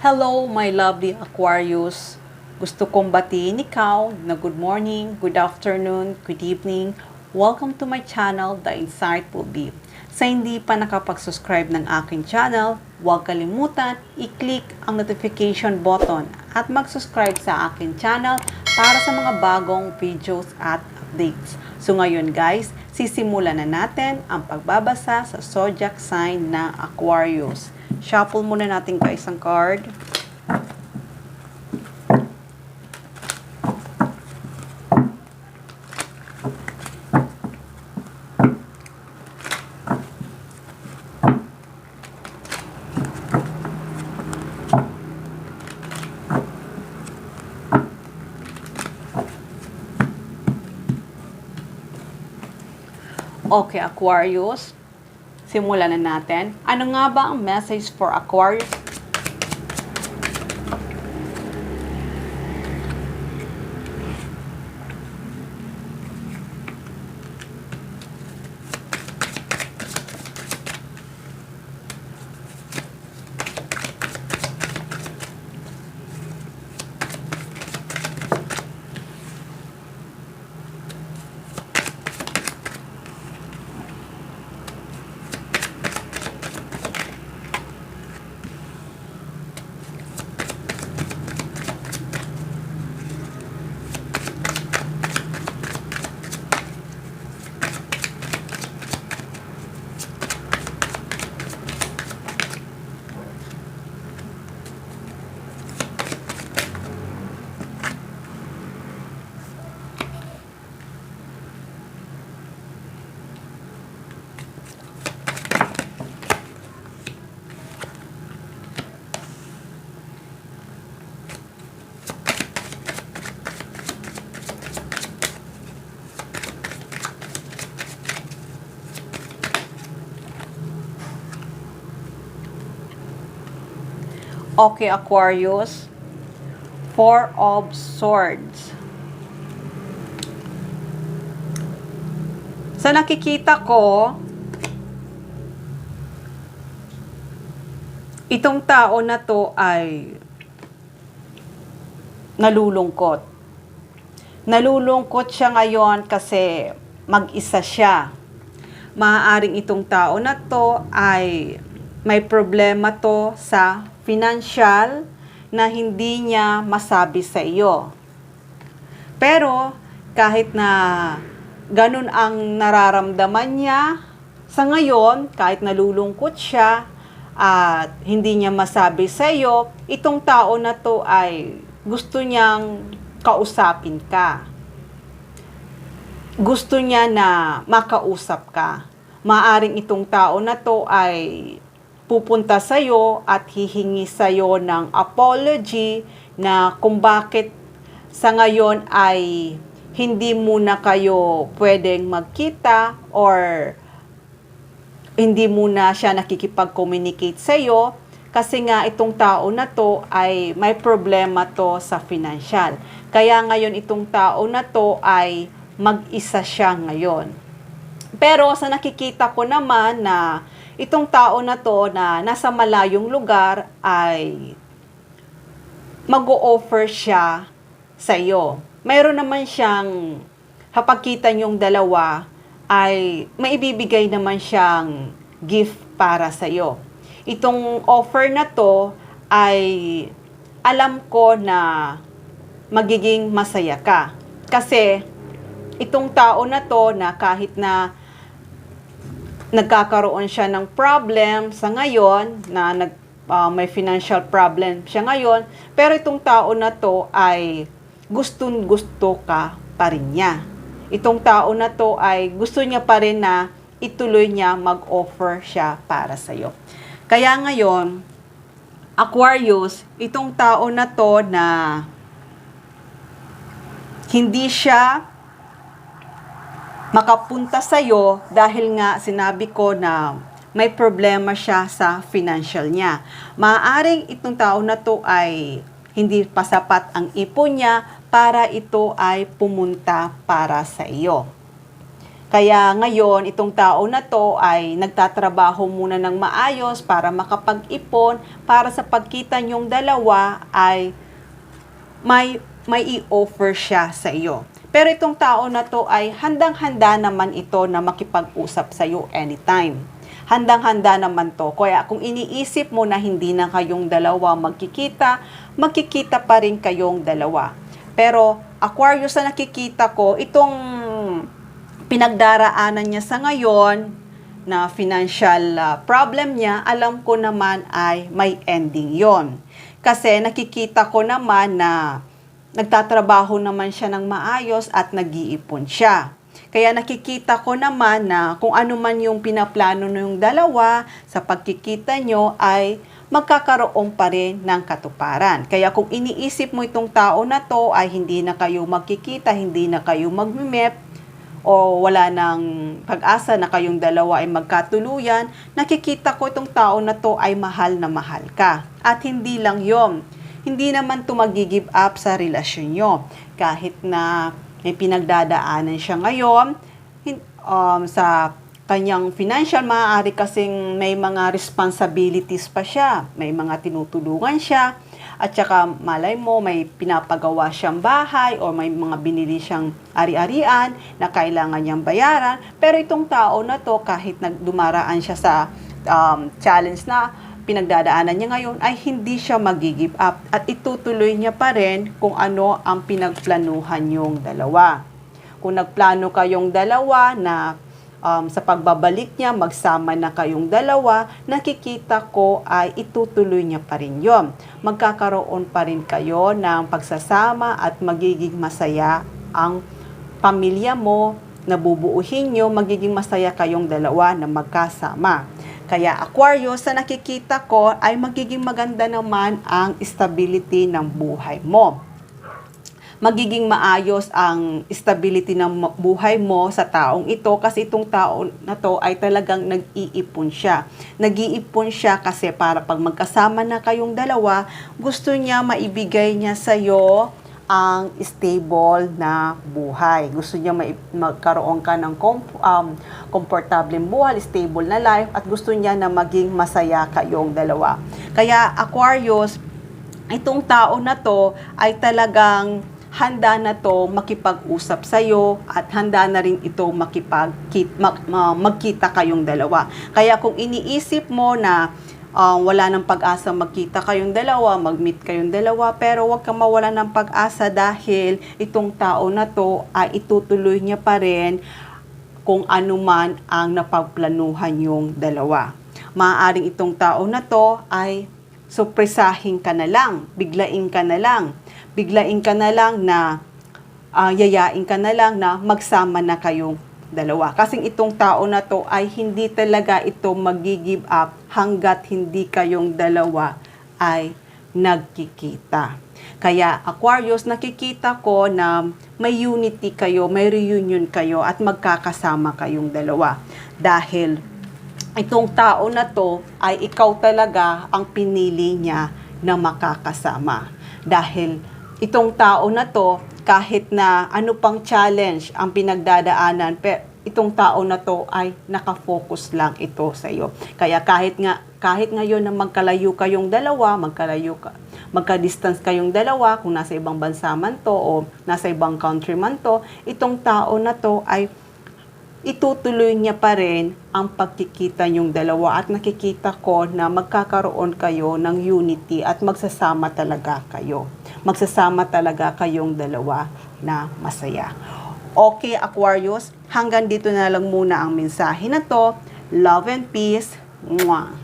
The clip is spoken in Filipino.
Hello, my lovely Aquarius. Gusto kong batiin ikaw na good morning, good afternoon, good evening. Welcome to my channel, The Insightful Bee. Sa hindi pa nakapag-subscribe ng aking channel, huwag kalimutan i-click ang notification button at mag-subscribe sa aking channel para sa mga bagong videos at updates. So ngayon guys, sisimulan na natin ang pagbabasa sa zodiac sign na Aquarius. Shuffle muna natin guys ang card. Okay, Aquarius. Simulan na natin. Ano nga ba ang message for Aquarius? Okay, Aquarius. Four of Swords. Sa nakikita ko, itong tao na to ay nalulungkot. Nalulungkot siya ngayon kasi mag-isa siya. Maaaring itong tao na to ay may problema to sa financial na hindi niya masabi sa iyo. Pero kahit na ganun ang nararamdaman niya sa ngayon, kahit nalulungkot siya at hindi niya masabi sa iyo, itong tao na to ay gusto niyang kausapin ka. Gusto niya na makausap ka. Maaring itong tao na to ay pupunta sa'yo at hihingi sa'yo ng apology na kung bakit sa ngayon ay hindi muna kayo pwedeng magkita or hindi muna siya nakikipag-communicate sa'yo kasi nga itong tao na to ay may problema to sa financial. Kaya ngayon itong tao na to ay mag-isa siya ngayon. Pero sa nakikita ko naman na itong tao na to na nasa malayong lugar ay mag-o-offer siya sa iyo. Mayroon naman siyang, kapag kita niyong dalawa, ay maibibigay naman siyang gift para sa iyo. Itong offer na to ay alam ko na magiging masaya ka. Kasi itong tao na to na kahit na nagkakaroon siya ng problem sa ngayon, na may financial problem siya ngayon, pero itong tao na to ay gustong-gusto ka pa rin niya. Itong tao na to ay gusto niya pa rin na ituloy niya mag-offer siya para sa iyo. Kaya ngayon, Aquarius, itong tao na to na hindi siya makapunta sa'yo dahil nga sinabi ko na may problema siya sa financial niya. Maaaring itong tao na to ay hindi pa sapat ang ipon niya para ito ay pumunta para sa iyo. Kaya ngayon, itong tao na to ay nagtatrabaho muna ng maayos para makapag-ipon, para sa pagkita niyong dalawa ay may i-offer siya sa iyo. Pero itong tao na to ay handang-handa naman ito na makipag-usap sa iyo anytime. Handang-handa naman to. Kaya kung iniisip mo na hindi na kayong dalawa magkikita pa rin kayong dalawa. Pero Aquarius, na nakikita ko, itong pinagdaraanan niya sa ngayon na financial problem niya, alam ko naman ay may ending yon. Kasi nakikita ko naman na nagtatrabaho naman siya ng maayos at nag-iipon siya. Kaya nakikita ko naman na kung ano man yung pinaplano ng dalawa sa pagkikita nyo ay magkakaroon pa rin ng katuparan. Kaya kung iniisip mo itong tao na to ay hindi na kayo magkikita, hindi na kayo magmimep, o wala nang pag-asa na kayong dalawa ay magkatuluyan, nakikita ko itong tao na to ay mahal na mahal ka. At hindi lang yon, hindi naman to mag-give up sa relasyon nyo. Kahit na may pinagdadaanan siya ngayon, sa kanyang financial, maaari kasing may mga responsibilities pa siya, may mga tinutulungan siya, at saka malay mo may pinapagawa siyang bahay o may mga binili siyang ari-arian na kailangan niyang bayaran. Pero itong tao na to, kahit dumaraan siya sa challenge na pinagdadaanan niya ngayon, ay hindi siya mag-give up at itutuloy niya pa rin kung ano ang pinagplanuhan yung dalawa. Kung nagplano kayong dalawa na sa pagbabalik niya, magsama na kayong dalawa, nakikita ko ay itutuloy niya pa rin yun. Magkakaroon pa rin kayo ng pagsasama at magiging masaya ang pamilya mo, nabubuuhin nyo, magiging masaya kayong dalawa na magkasama. Kaya Aquarius, sa nakikita ko ay magiging maganda naman ang stability ng buhay mo. Magiging maayos ang stability ng buhay mo sa taong ito kasi itong tao na to ay talagang nag-iipon siya. Nag-iipon siya kasi para pag magkasama na kayong dalawa, gusto niya maibigay niya sa'yo ang stable na buhay. Gusto niya magkaroon ka ng komportableng buhay, stable na life, at gusto niya na maging masaya kayong dalawa. Kaya Aquarius, itong tao na to ay talagang handa na to makipag-usap sa'yo at handa na rin ito magkita kayong dalawa. Kaya kung iniisip mo na wala ng pag-asa magkita kayong dalawa, mag-meet kayong dalawa, pero huwag kang mawala ng pag-asa dahil itong tao na to ay itutuloy niya pa rin kung ano man ang napagplanuhan yung dalawa. Maaaring itong tao na to ay surpresahin ka na lang, biglain ka na lang na yayain ka na lang na magsama na kayong dalawa. Kasing itong tao na to ay hindi talaga ito mag-give up hanggat hindi kayong dalawa ay nagkikita. Kaya Aquarius, nakikita ko na may unity kayo, may reunion kayo at magkakasama kayong dalawa. Dahil itong tao na to ay ikaw talaga ang pinili niya na makakasama. Dahil itong tao na to, kahit na ano pang challenge ang pinagdadaanan, itong tao na to ay nakafocus lang ito sa iyo. Kaya kahit ngayon na magkalayo kayong dalawa, magka-distance kayong dalawa, kung nasa ibang bansa man to o nasa ibang country man to, itong tao na to ay itutuloy niya pa rin ang pagkikita niyong dalawa at nakikita ko na magkakaroon kayo ng unity at magsasama talaga kayo. Magsasama talaga kayong dalawa na masaya. Okay, Aquarius, hanggang dito na lang muna ang mensahe na to. Love and peace. Mwah!